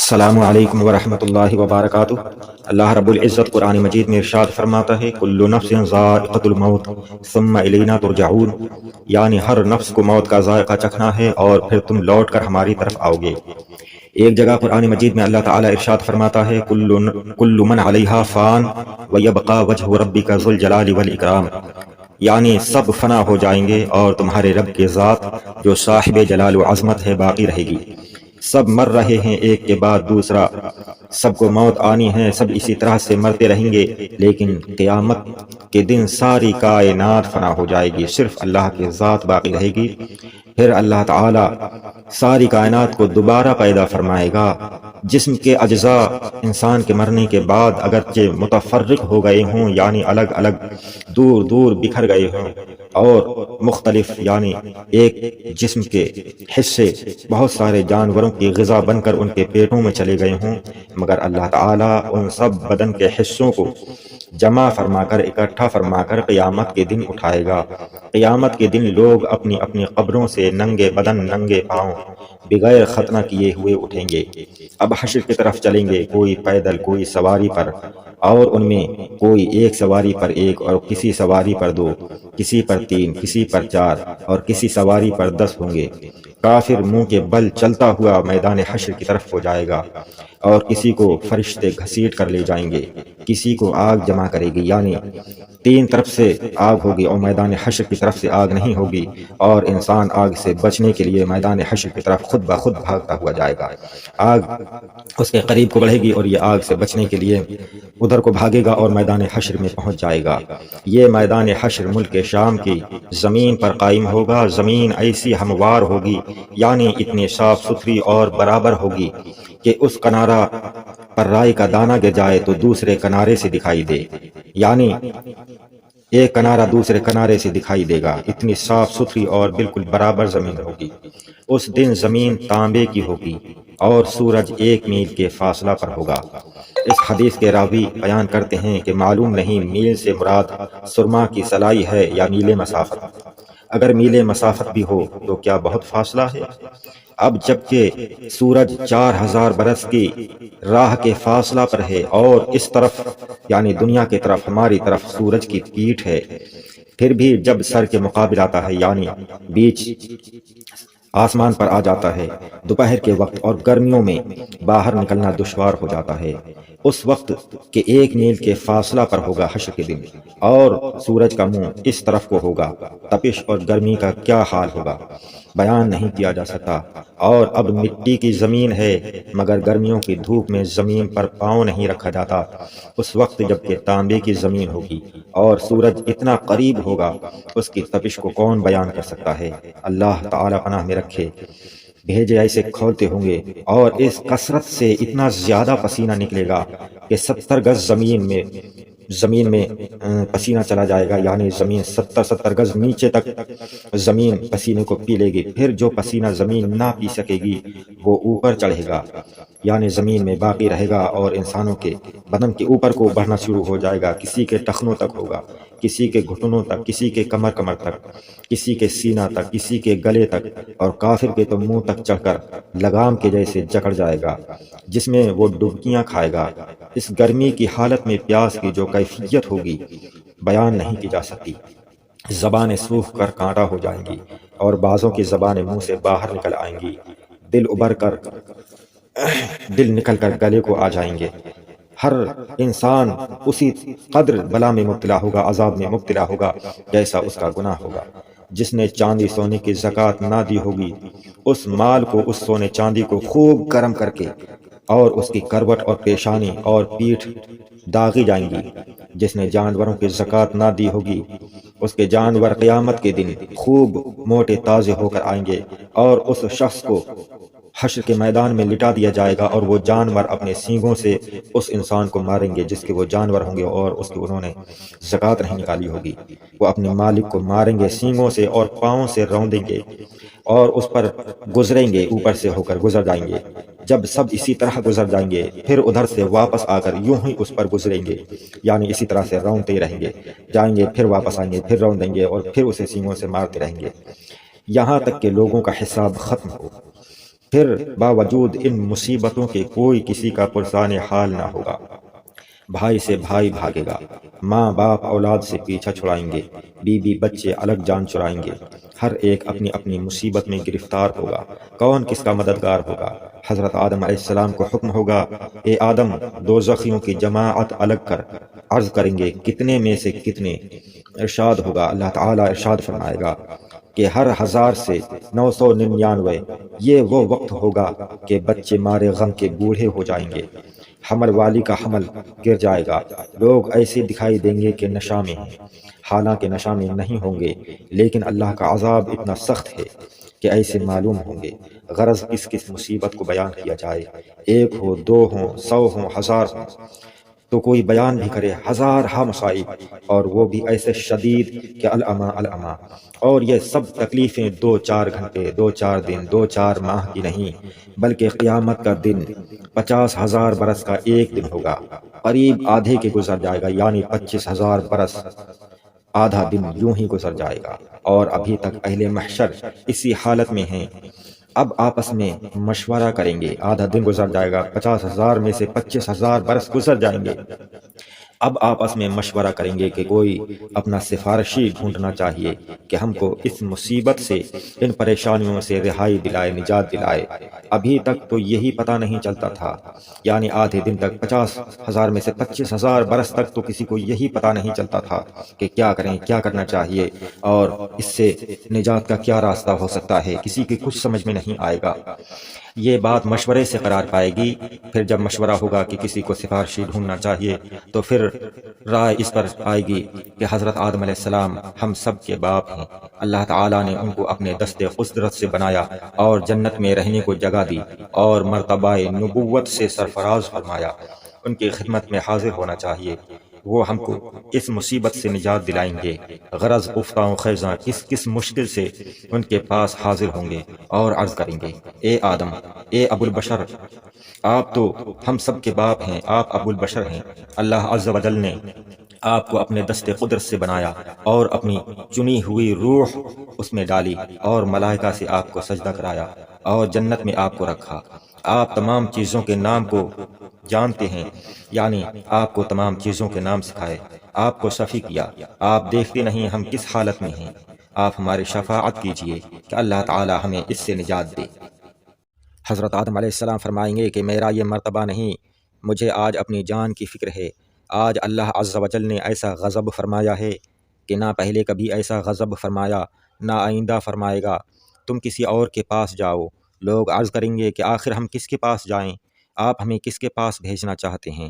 السلام علیکم ورحمۃ اللہ وبرکاتہ۔ اللہ رب العزت قرآن مجید میں ارشاد فرماتا ہے کل نفس ذائقۃ الموت ثم الینا ترجعون، یعنی ہر نفس کو موت کا ذائقہ چکھنا ہے اور پھر تم لوٹ کر ہماری طرف آؤ گے۔ ایک جگہ قرآن مجید میں اللہ تعالیٰ ارشاد فرماتا ہے کل من علیہا فان ویبقى وجہ ربک ذو الجلال والاکرام، یعنی سب فنا ہو جائیں گے اور تمہارے رب کی ذات جو صاحب جلال و عظمت ہے باقی رہے گی۔ سب مر رہے ہیں ایک کے بعد دوسرا، سب کو موت آنی ہے، سب اسی طرح سے مرتے رہیں گے، لیکن قیامت کے دن ساری کائنات فنا ہو جائے گی، صرف اللہ کی ذات باقی رہے گی۔ پھر اللہ تعالی ساری کائنات کو دوبارہ پیدا فرمائے گا۔ جسم کے اجزاء انسان کے مرنے کے بعد اگرچہ متفرق ہو گئے ہوں، یعنی الگ الگ دور دور بکھر گئے ہوں، اور مختلف یعنی ایک جسم کے حصے بہت سارے جانوروں کی غذا بن کر ان کے پیٹوں میں چلے گئے ہوں، مگر اللہ تعالیٰ ان سب بدن کے حصوں کو جمع فرما کر اکٹھا فرما کر قیامت کے دن اٹھائے گا۔ قیامت کے دن لوگ اپنی اپنی قبروں سے ننگے بدن ننگے پاؤں بغیر ختنہ کیے ہوئے اٹھیں گے۔ اب حشر کی طرف چلیں گے، کوئی پیدل، کوئی سواری پر، اور ان میں کوئی ایک سواری پر ایک، اور کسی سواری پر دو، کسی پر تین، کسی پر چار، اور کسی سواری پر 10 ہوں گے۔ کافر منہ کے بل چلتا ہوا میدان حشر کی طرف ہو جائے گا، اور کسی کو فرشتے گھسیٹ کر لے جائیں گے، کسی کو آگ جمع کرے گی، یعنی 3 طرف سے آگ ہوگی اور میدان حشر کی طرف سے آگ نہیں ہوگی، اور انسان آگ سے بچنے کے لیے میدان حشر کی طرف خود بخود بھاگتا ہوا جائے گا۔ آگ اس کے قریب کو بڑھے گی اور یہ آگ سے بچنے کے لیے ادھر کو بھاگے گا اور میدان حشر میں پہنچ جائے گا۔ یہ میدان حشر ملک شام کی زمین پر قائم ہوگا۔ زمین ایسی ہموار ہوگی، یعنی اتنی صاف ستھری اور برابر ہوگی کہ اس کنارہ پر رائی کا دانہ گر جائے تو دوسرے کنارے سے دکھائی دے، یعنی ایک کنارہ دوسرے کنارے سے دکھائی دے گا۔ اتنی صاف ستھری اور بالکل برابر زمین ہوگی۔ اس دن زمین تانبے کی ہوگی اور سورج 1 میل کے فاصلہ پر ہوگا۔ اس حدیث کے راوی بیان کرتے ہیں کہ معلوم نہیں میل سے مراد سرما کی سلائی ہے یا میل مسافت۔ اگر میل مسافت بھی ہو تو کیا بہت فاصلہ ہے؟ اب جبکہ سورج 4000 برس کی راہ کے فاصلہ پر ہے اور اس طرف یعنی دنیا کی طرف ہماری طرف سورج کی پیٹھ ہے، پھر بھی جب سر کے مقابل آتا ہے یعنی بیچ آسمان پر آ جاتا ہے دوپہر کے وقت اور گرمیوں میں باہر نکلنا دشوار ہو جاتا ہے، اس وقت کے 1 میل کے فاصلہ پر ہوگا حشر کے دن، اور سورج کا منہ اس طرف کو ہوگا۔ تپش اور گرمی کا کیا حال ہوگا بیان نہیں کیا جا سکتا۔ اور اب مٹی کی زمین ہے مگر گرمیوں کی دھوپ میں زمین پر پاؤں نہیں رکھا جاتا۔ اس وقت جبکہ تانبے کی زمین ہوگی اور سورج اتنا قریب ہوگا، اس کی تپش کو کون بیان کر سکتا ہے؟ اللہ تعالی پناہ میں رکھے۔ بھیجے ایسے کھولتے ہوں گے اور اس کثرت سے اتنا زیادہ پسینہ نکلے گا کہ 70 گز زمین میں پسینہ چلا جائے گا، یعنی زمین 70 گز نیچے تک زمین پسینے کو پی لے گی۔ پھر جو پسینہ زمین نہ پی سکے گی وہ اوپر چڑھے گا، یعنی زمین میں باقی رہے گا اور انسانوں کے بدن کے اوپر کو بڑھنا شروع ہو جائے گا۔ کسی کے ٹخنوں تک ہوگا، کسی کے گھٹنوں تک، کسی کے کمر تک، کسی کے سینہ تک، کسی کے گلے تک، اور کافر کے تو منہ تک چڑھ کر لگام کے جیسے جکڑ جائے گا، جس میں وہ ڈبکیاں کھائے گا۔ اس گرمی کی حالت میں پیاس کی جو کیفیت ہوگی بیان نہیں کی جا سکتی۔ زبانیں سوکھ کر کانٹا ہو جائیں گی اور بعضوں کی زبانیں منہ سے باہر نکل آئیں گی، دل نکل کر گلے کو آ جائیں گے۔ ہر انسان اسی قدر بلا میں مبتلا ہوگا، عذاب میں مبتلا ہوگا جیسا اس کا گناہ ہوگا۔ جس نے چاندی سونے کی زکوٰۃ نہ دی ہوگی، اس مال کو، اس سونے چاندی کو خوب گرم کر کے اور اس کی کروٹ اور پیشانی اور پیٹھ داغی جائیں گی۔ جس نے جانوروں کی زکوٰۃ نہ دی ہوگی، اس کے جانور قیامت کے دن خوب موٹے تازے ہو کر آئیں گے، اور اس شخص کو حشر کے میدان میں لٹا دیا جائے گا، اور وہ جانور اپنے سینگوں سے اس انسان کو ماریں گے جس کے وہ جانور ہوں گے اور اس کی انہوں نے زکوٰۃ نہیں نکالی ہوگی۔ وہ اپنے مالک کو ماریں گے سینگوں سے اور پاؤں سے روندیں گے اور اس پر گزریں گے، اوپر سے ہو کر گزر جائیں گے۔ جب سب اسی طرح گزر جائیں گے پھر ادھر سے واپس آ کر یوں ہی اس پر گزریں گے، یعنی اسی طرح سے روندتے ہی رہیں گے، جائیں گے پھر واپس آئیں گے، پھر روندیں گے اور پھر اسے سینگوں سے مارتے رہیں گے، یہاں تک کہ لوگوں کا حساب ختم ہو۔ پھر باوجود ان مصیبتوں کے کوئی کسی کا پرسان حال نہ ہوگا۔ بھائی سے بھائی بھاگے گا، ماں باپ اولاد سے پیچھا چھڑائیں گے، بیوی بچے الگ جان چرائیں گے، ہر ایک اپنی اپنی مصیبت میں گرفتار ہوگا، کون کس کا مددگار ہوگا؟ حضرت آدم علیہ السلام کو حکم ہوگا، اے آدم، دوزخیوں کی جماعت الگ کر۔ عرض کریں گے کتنے میں سے کتنے؟ ارشاد ہوگا، اللہ تعالیٰ ارشاد فرمائے گا کہ ہر 1000 سے 999۔ یہ وہ وقت ہوگا کہ بچے مارے غم کے بوڑھے ہو جائیں گے، حمل والی کا حمل گر جائے گا، لوگ ایسے دکھائی دیں گے کہ نشہ میں ہیں، حالانکہ نشہ میں نہیں ہوں گے، لیکن اللہ کا عذاب اتنا سخت ہے کہ ایسے معلوم ہوں گے۔ غرض کس کس مصیبت کو بیان کیا جائے، ایک ہو، دو ہوں، 100 ہوں، 1000 ہوں، تو کوئی بیان بھی کرے 1000 ہا مصائب، اور وہ بھی ایسے شدید کہ العما العما۔ اور یہ سب تکلیفیں 2-4 گھنٹے، 2-4 دن، 2-4 ماہ کی نہیں، بلکہ قیامت کا دن 50,000 برس کا ایک دن ہوگا، قریب آدھے کے گزر جائے گا، یعنی 25,000 برس، آدھا دن یوں ہی گزر جائے گا، اور ابھی تک اہل محشر اسی حالت میں ہیں۔ اب آپس میں مشورہ کریں گے، آدھا دن گزر جائے گا، 50,000 میں سے 25,000 برس گزر جائیں گے۔ اب آپس میں مشورہ کریں گے کہ کوئی اپنا سفارشی ڈھونڈنا چاہیے کہ ہم کو اس مصیبت سے، ان پریشانیوں سے رہائی دلائے، نجات دلائے۔ ابھی تک تو یہی پتہ نہیں چلتا تھا، یعنی آدھے دن تک 50,000 میں سے 25,000 برس تک تو کسی کو یہی پتہ نہیں چلتا تھا کہ کیا کریں، کیا کرنا چاہیے، اور اس سے نجات کا کیا راستہ ہو سکتا ہے، کسی کی کچھ سمجھ میں نہیں آئے گا۔ یہ بات مشورے سے قرار پائے گی۔ پھر جب مشورہ ہوگا کہ کسی کو سفارشی ڈھونڈنا چاہیے، تو پھر رائے اس پر آئے گی کہ حضرت آدم علیہ السلام ہم سب کے باپ ہیں، اللہ تعالیٰ نے ان کو اپنے دست قدرت سے بنایا اور جنت میں رہنے کو جگہ دی اور مرتبہ نبوت سے سرفراز فرمایا، ان کی خدمت میں حاضر ہونا چاہیے، وہ ہم کو اس مصیبت سے نجات دلائیں گے۔ غرض افتاؤں خیزاں کس کس مشکل سے ان کے پاس حاضر ہوں گے اور عرض کریں گے، اے آدم، اے ابو البشر، آپ تو ہم سب کے باپ ہیں، آپ ابو البشر ہیں۔ اللہ عز و جل نے آپ کو اپنے دست قدرت سے بنایا اور اپنی چنی ہوئی روح اس میں ڈالی اور ملائکہ سے آپ کو سجدہ کرایا اور جنت میں آپ کو رکھا۔ آپ تمام چیزوں کے نام کو جانتے ہیں، یعنی آپ کو تمام چیزوں کے نام سکھائے، آپ کو صفی کیا۔ آپ دیکھتے نہیں ہم کس حالت میں ہیں، آپ ہماری شفاعت کیجئے کہ اللہ تعالی ہمیں اس سے نجات دے۔ حضرت آدم علیہ السلام فرمائیں گے کہ میرا یہ مرتبہ نہیں، مجھے آج اپنی جان کی فکر ہے۔ آج اللہ عز و جل نے ایسا غضب فرمایا ہے کہ نہ پہلے کبھی ایسا غضب فرمایا، نہ آئندہ فرمائے گا۔ تم کسی اور کے پاس جاؤ۔ لوگ عرض کریں گے کہ آخر ہم کس کے پاس جائیں، آپ ہمیں کس کے پاس بھیجنا چاہتے ہیں؟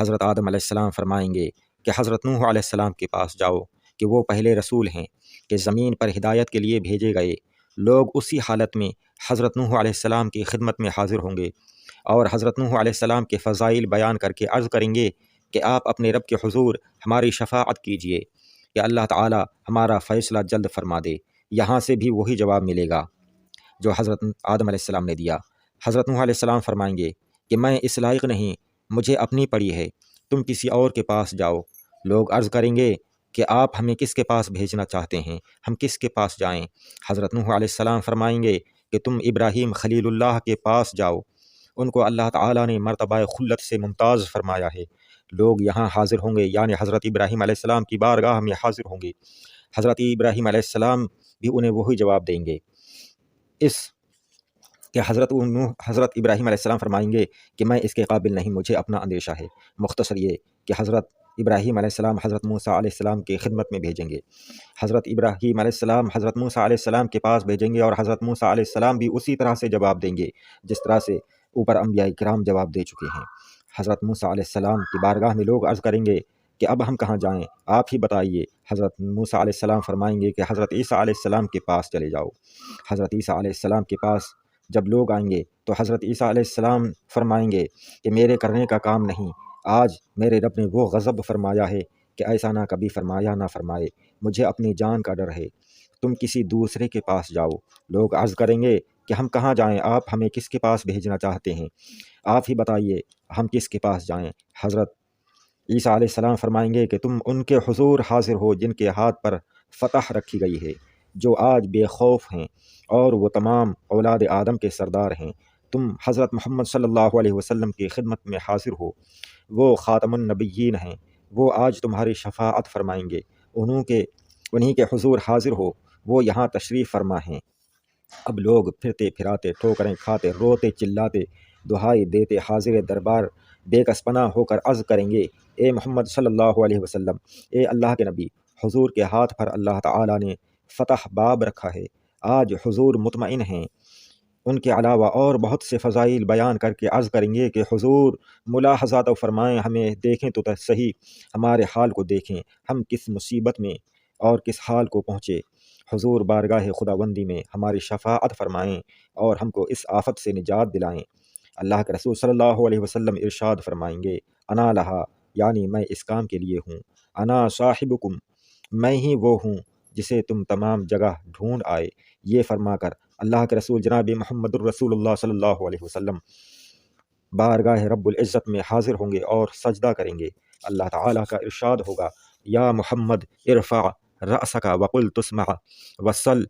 حضرت آدم علیہ السلام فرمائیں گے کہ حضرت نوح علیہ السلام کے پاس جاؤ، کہ وہ پہلے رسول ہیں کہ زمین پر ہدایت کے لیے بھیجے گئے۔ لوگ اسی حالت میں حضرت نوح علیہ السلام کی خدمت میں حاضر ہوں گے اور حضرت نوح علیہ السلام کے فضائل بیان کر کے عرض کریں گے کہ آپ اپنے رب کے حضور ہماری شفاعت کیجئے کہ اللہ تعالی ہمارا فیصلہ جلد فرما دے۔ یہاں سے بھی وہی جواب ملے گا جو حضرت آدم علیہ السلام نے دیا۔ حضرت نوح علیہ السلام فرمائیں گے کہ میں اس لائق نہیں، مجھے اپنی پڑی ہے، تم کسی اور کے پاس جاؤ۔ لوگ عرض کریں گے کہ آپ ہمیں کس کے پاس بھیجنا چاہتے ہیں، ہم کس کے پاس جائیں؟ حضرت نوح علیہ السلام فرمائیں گے کہ تم ابراہیم خلیل اللہ کے پاس جاؤ، ان کو اللہ تعالیٰ نے مرتبہ خلت سے ممتاز فرمایا ہے۔ لوگ یہاں حاضر ہوں گے، یعنی حضرت ابراہیم علیہ السلام کی بارگاہ میں حاضر ہوں گے۔ حضرت ابراہیم علیہ السلام بھی انہیں وہی جواب دیں گے اس کہ حضرت ابراہیم علیہ السلام فرمائیں گے کہ میں اس کے قابل نہیں، مجھے اپنا اندیشہ ہے۔ مختصر یہ کہ حضرت ابراہیم علیہ السلام حضرت موسیٰ علیہ السلام کی خدمت میں بھیجیں گے، حضرت ابراہیم علیہ السلام حضرت موسیٰ علیہ السلام کے پاس بھیجیں گے، اور حضرت موسیٰ علیہ السلام بھی اسی طرح سے جواب دیں گے جس طرح سے اوپر انبیاء کرام جواب دے چکے ہیں۔ حضرت موسیٰ علیہ السلام کی بارگاہ میں لوگ عرض کریں گے کہ اب ہم کہاں جائیں، آپ ہی بتائیے۔ حضرت موسیٰ علیہ السلام فرمائیں گے کہ حضرت عیسیٰ علیہ السلام کے پاس چلے جاؤ۔ حضرت عیسیٰ علیہ السلام کے پاس جب لوگ آئیں گے تو حضرت عیسیٰ علیہ السلام فرمائیں گے کہ میرے کرنے کا کام نہیں، آج میرے رب نے وہ غضب فرمایا ہے کہ ایسا نہ کبھی فرمایا نہ فرمائے، مجھے اپنی جان کا ڈر ہے، تم کسی دوسرے کے پاس جاؤ۔ لوگ عرض کریں گے کہ ہم کہاں جائیں، آپ ہمیں کس کے پاس بھیجنا چاہتے ہیں، آپ ہی بتائیے ہم کس کے پاس جائیں؟ حضرت عیسیٰ علیہ السلام فرمائیں گے کہ تم ان کے حضور حاضر ہو جن کے ہاتھ پر فتح رکھی گئی ہے، جو آج بے خوف ہیں، اور وہ تمام اولاد آدم کے سردار ہیں۔ تم حضرت محمد صلی اللہ علیہ وسلم کی خدمت میں حاضر ہو، وہ خاتم النبیین ہیں، وہ آج تمہاری شفاعت فرمائیں گے۔ انہی کے حضور حاضر ہو، وہ یہاں تشریف فرما ہیں۔ اب لوگ پھرتے پھراتے، ٹھوکریں کھاتے، روتے چلاتے، دہائی دیتے حاضر دربار بے کس پناہ ہو کر عرض کریں گے، اے محمد صلی اللہ علیہ وسلم، اے اللہ کے نبی، حضور کے ہاتھ پر اللہ تعالیٰ نے فتح باب رکھا ہے، آج حضور مطمئن ہیں۔ ان کے علاوہ اور بہت سے فضائل بیان کر کے عرض کریں گے کہ حضور ملاحظہ تو فرمائیں، ہمیں دیکھیں تو صحیح، ہمارے حال کو دیکھیں، ہم کس مصیبت میں اور کس حال کو پہنچے۔ حضور بارگاہ خداوندی میں ہماری شفاعت فرمائیں اور ہم کو اس آفت سے نجات دلائیں۔ اللہ کے رسول صلی اللہ علیہ وسلم ارشاد فرمائیں گے، انا لہا، یعنی میں اس کام کے لیے ہوں، انا صاحبکم، میں ہی وہ ہوں جسے تم تمام جگہ ڈھونڈ آئے۔ یہ فرما کر اللہ کے رسول جناب محمد الرسول اللہ صلی اللہ علیہ وسلم بارگاہ رب العزت میں حاضر ہوں گے اور سجدہ کریں گے۔ اللہ تعالیٰ کا ارشاد ہوگا، یا محمد ارفع رأسک وقل تسمع وسل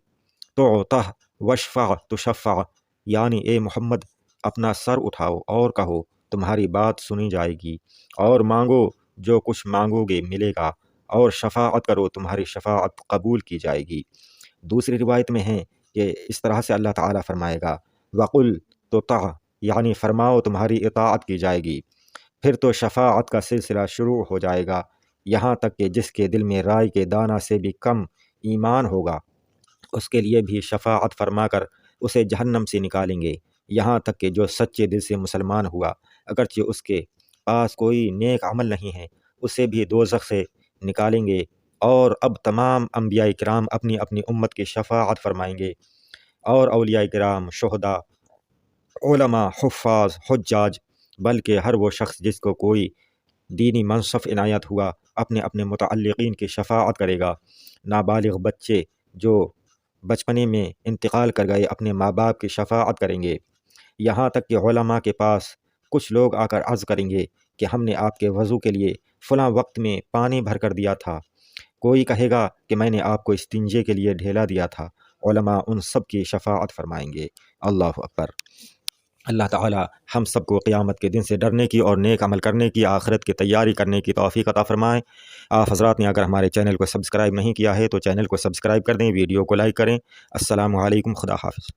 تعطہ واشفع تشفع، یعنی اے محمد اپنا سر اٹھاؤ اور کہو تمہاری بات سنی جائے گی، اور مانگو جو کچھ مانگو گے ملے گا، اور شفاعت کرو تمہاری شفاعت قبول کی جائے گی۔ دوسری روایت میں ہے کہ اس طرح سے اللہ تعالیٰ فرمائے گا، وقل تطع، یعنی فرماؤ تمہاری اطاعت کی جائے گی۔ پھر تو شفاعت کا سلسلہ شروع ہو جائے گا، یہاں تک کہ جس کے دل میں رائے کے دانہ سے بھی کم ایمان ہوگا اس کے لیے بھی شفاعت فرما کر اسے جہنم سے نکالیں گے، یہاں تک کہ جو سچے دل سے مسلمان ہوا اگرچہ اس کے پاس کوئی نیک عمل نہیں ہے اسے بھی دوزخ سے نکالیں گے۔ اور اب تمام انبیاء کرام اپنی اپنی امت کی شفاعت فرمائیں گے، اور اولیاء کرام، شہداء، علماء، حفاظ، حجاج، بلکہ ہر وہ شخص جس کو کوئی دینی منصف عنایت ہوا اپنے اپنے متعلقین کی شفاعت کرے گا۔ نابالغ بچے جو بچپنے میں انتقال کر گئے اپنے ماں باپ کی شفاعت کریں گے، یہاں تک کہ علماء کے پاس کچھ لوگ آ کر عرض کریں گے کہ ہم نے آپ کے وضو کے لیے فلاں وقت میں پانی بھر کر دیا تھا، کوئی کہے گا کہ میں نے آپ کو استنجے کے لیے ڈھیلا دیا تھا۔ علماء ان سب کی شفاعت فرمائیں گے۔ اللہ اکبر۔ اللہ تعالی ہم سب کو قیامت کے دن سے ڈرنے کی اور نیک عمل کرنے کی، آخرت کی تیاری کرنے کی توفیق عطا فرمائیں۔ آپ حضرات نے اگر ہمارے چینل کو سبسکرائب نہیں کیا ہے تو چینل کو سبسکرائب کر دیں، ویڈیو کو لائک کریں۔ السلام علیکم، خدا حافظ۔